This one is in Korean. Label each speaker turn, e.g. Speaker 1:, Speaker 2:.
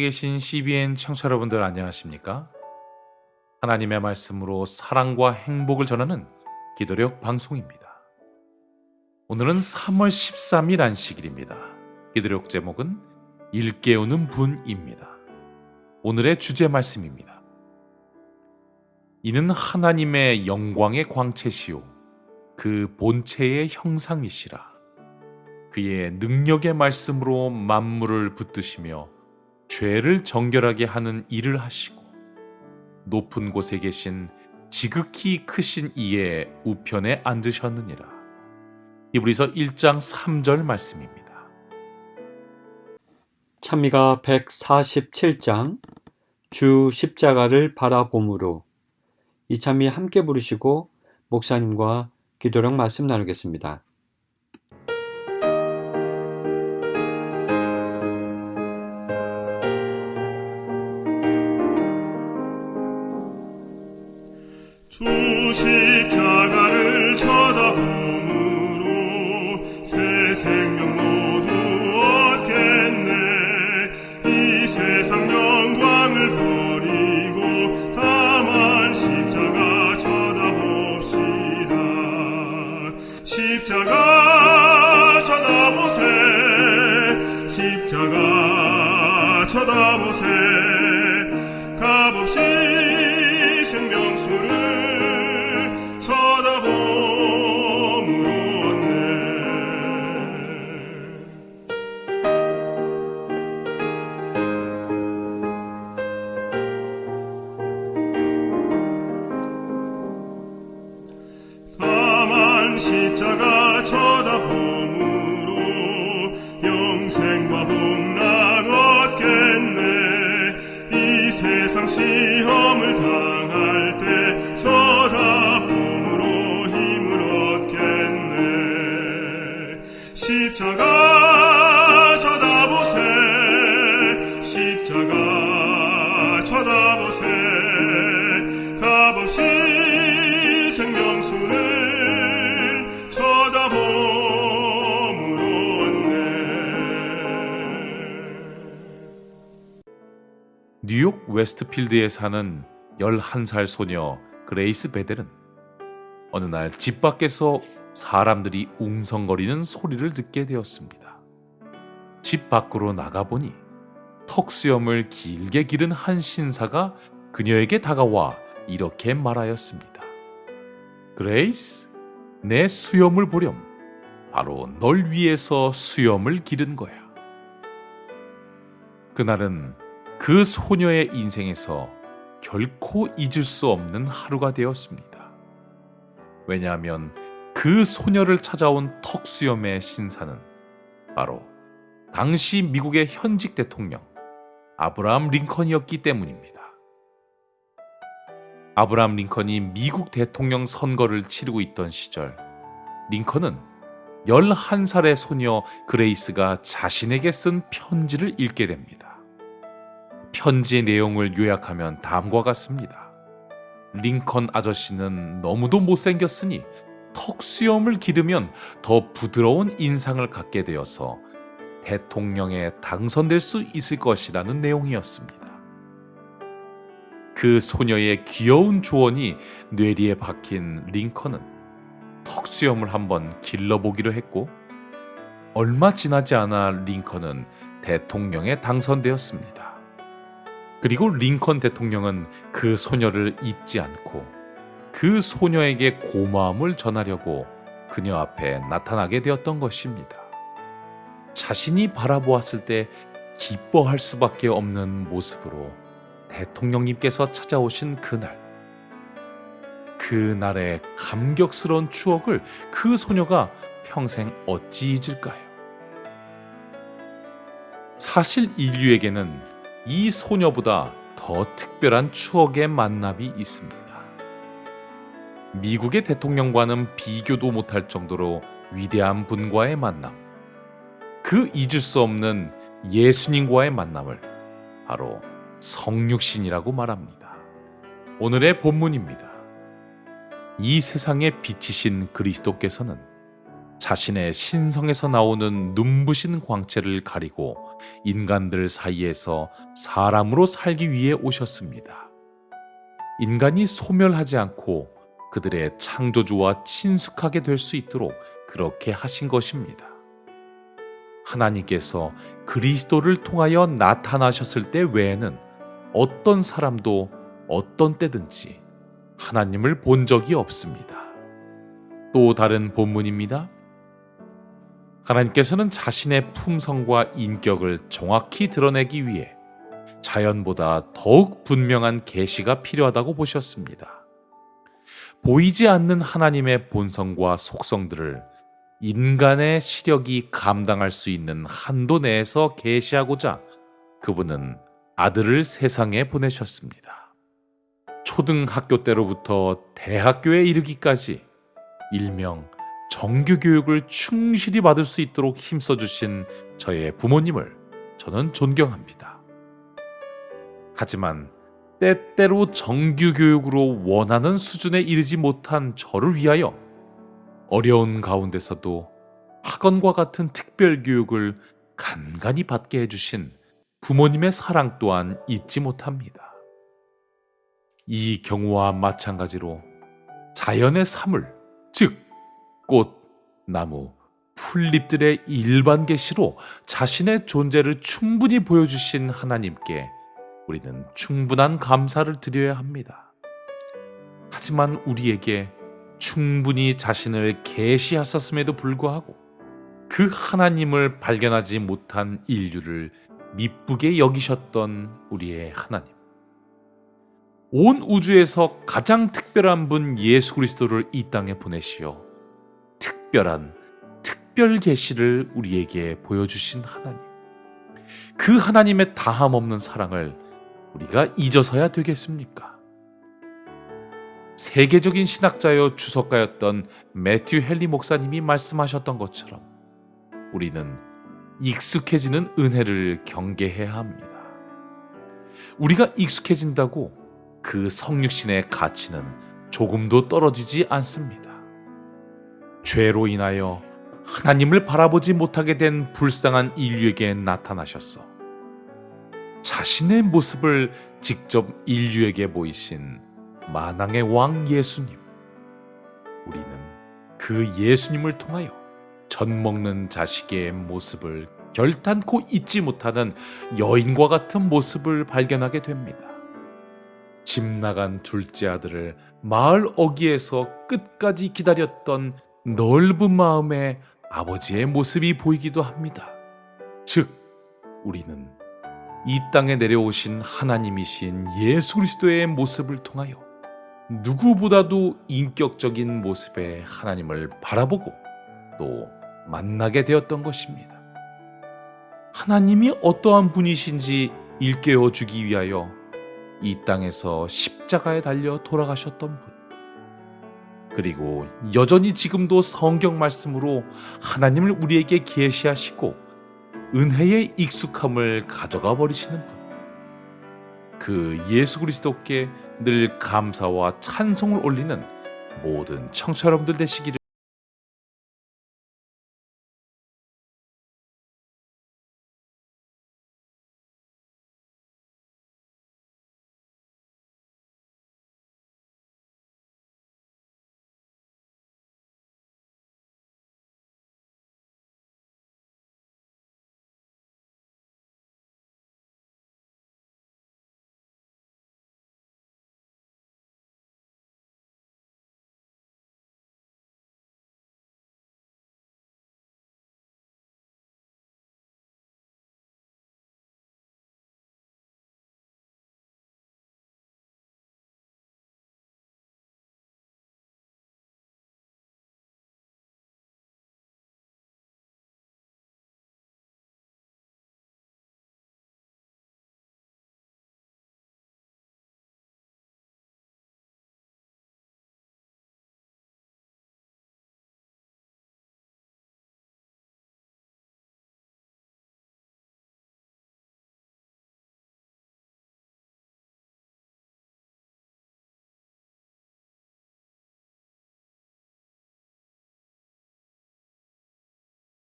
Speaker 1: 계신 CBN 청취자 여러분들 안녕하십니까? 하나님의 말씀으로 사랑과 행복을 전하는 기도력 방송입니다. 오늘은 3월 13일 안식일입니다. 기도력 제목은 일깨우는 분입니다. 오늘의 주제 말씀입니다. 이는 하나님의 영광의 광채시요 그 본체의 형상이시라. 그의 능력의 말씀으로 만물을 붙드시며 죄를 정결하게 하는 일을 하시고 높은 곳에 계신 지극히 크신 이의 우편에 앉으셨느니라. 히브리서 1장 3절 말씀입니다.
Speaker 2: 찬미가 147장 주 십자가를 바라봄으로, 이 찬미 함께 부르시고 목사님과 기도력 말씀 나누겠습니다.
Speaker 3: 주 십자가를 쳐다보므로 새 생명 모두 얻겠네. 이 세상 영광을 버리고 다만 십자가 쳐다봅시다. 십자가 쳐다보세. 십자가 쳐다보세. 값없이 생명수를 쳐다봄으로 얻네. 다만 십자가 쳐다봄으로 영생과 복락 얻겠네. 이 세상 시험을 당할 때 쳐다봄으로 힘을 얻겠네. 십자가 쳐다보세. 십자가 쳐다보세. 값없이 생명수를 쳐다봄으로 얻네.
Speaker 1: 뉴욕 웨스트필드에 사는 11살 소녀 그레이스 베델은 어느 날 집 밖에서 사람들이 웅성거리는 소리를 듣게 되었습니다. 집 밖으로 나가보니 턱수염을 길게 기른 한 신사가 그녀에게 다가와 이렇게 말하였습니다. 그레이스, 내 수염을 보렴. 바로 널 위해서 수염을 기른 거야. 그날은 그 소녀의 인생에서 결코 잊을 수 없는 하루가 되었습니다. 왜냐하면 그 소녀를 찾아온 턱수염의 신사는 바로 당시 미국의 현직 대통령 아브라함 링컨이었기 때문입니다. 아브라함 링컨이 미국 대통령 선거를 치르고 있던 시절, 링컨은 11살의 소녀 그레이스가 자신에게 쓴 편지를 읽게 됩니다. 편지의 내용을 요약하면 다음과 같습니다. 링컨 아저씨는 너무도 못생겼으니 턱수염을 기르면 더 부드러운 인상을 갖게 되어서 대통령에 당선될 수 있을 것이라는 내용이었습니다. 그 소녀의 귀여운 조언이 뇌리에 박힌 링컨은 턱수염을 한번 길러보기로 했고, 얼마 지나지 않아 링컨은 대통령에 당선되었습니다. 그리고 링컨 대통령은 그 소녀를 잊지 않고 그 소녀에게 고마움을 전하려고 그녀 앞에 나타나게 되었던 것입니다. 자신이 바라보았을 때 기뻐할 수밖에 없는 모습으로 대통령님께서 찾아오신 그날, 그날의 감격스러운 추억을 그 소녀가 평생 어찌 잊을까요? 사실 인류에게는 이 소녀보다 더 특별한 추억의 만남이 있습니다. 미국의 대통령과는 비교도 못할 정도로 위대한 분과의 만남, 그 잊을 수 없는 예수님과의 만남을 바로 성육신이라고 말합니다. 오늘의 본문입니다. 이 세상의 빛이신 그리스도께서는 자신의 신성에서 나오는 눈부신 광채를 가리고 인간들 사이에서 사람으로 살기 위해 오셨습니다. 인간이 소멸하지 않고 그들의 창조주와 친숙하게 될 수 있도록 그렇게 하신 것입니다. 하나님께서 그리스도를 통하여 나타나셨을 때 외에는 어떤 사람도 어떤 때든지 하나님을 본 적이 없습니다. 또 다른 본문입니다. 하나님께서는 자신의 품성과 인격을 정확히 드러내기 위해 자연보다 더욱 분명한 계시가 필요하다고 보셨습니다. 보이지 않는 하나님의 본성과 속성들을 인간의 시력이 감당할 수 있는 한도 내에서 계시하고자 그분은 아들을 세상에 보내셨습니다. 초등학교 때로부터 대학교에 이르기까지 일명 정규교육을 충실히 받을 수 있도록 힘써주신 저의 부모님을 저는 존경합니다. 하지만 때때로 정규교육으로 원하는 수준에 이르지 못한 저를 위하여 어려운 가운데서도 학원과 같은 특별교육을 간간히 받게 해주신 부모님의 사랑 또한 잊지 못합니다. 이 경우와 마찬가지로 자연의 사물, 즉 꽃, 나무, 풀잎들의 일반 계시로 자신의 존재를 충분히 보여주신 하나님께 우리는 충분한 감사를 드려야 합니다. 하지만 우리에게 충분히 자신을 계시하셨음에도 불구하고 그 하나님을 발견하지 못한 인류를 미쁘게 여기셨던 우리의 하나님. 온 우주에서 가장 특별한 분 예수 그리스도를 이 땅에 보내시어 특별한 특별 계시를 우리에게 보여주신 하나님. 그 하나님의 다함 없는 사랑을 우리가 잊어서야 되겠습니까? 세계적인 신학자여 주석가였던 매튜 헨리 목사님이 말씀하셨던 것처럼 우리는 익숙해지는 은혜를 경계해야 합니다. 우리가 익숙해진다고 그 성육신의 가치는 조금도 떨어지지 않습니다. 죄로 인하여 하나님을 바라보지 못하게 된 불쌍한 인류에게 나타나셨어 자신의 모습을 직접 인류에게 보이신 만왕의 왕 예수님. 우리는 그 예수님을 통하여 젖 먹는 자식의 모습을 결단코 잊지 못하는 여인과 같은 모습을 발견하게 됩니다. 집 나간 둘째 아들을 마을 어귀에서 끝까지 기다렸던 넓은 마음의 아버지의 모습이 보이기도 합니다. 즉, 우리는 이 땅에 내려오신 하나님이신 예수 그리스도의 모습을 통하여 누구보다도 인격적인 모습의 하나님을 바라보고 또 만나게 되었던 것입니다. 하나님이 어떠한 분이신지 일깨워 주기 위하여 이 땅에서 십자가에 달려 돌아가셨던 분. 그리고 여전히 지금도 성경 말씀으로 하나님을 우리에게 계시하시고 은혜의 익숙함을 가져가 버리시는 분. 그 예수 그리스도께 늘 감사와 찬송을 올리는 모든 청취자 여러분들 되시기를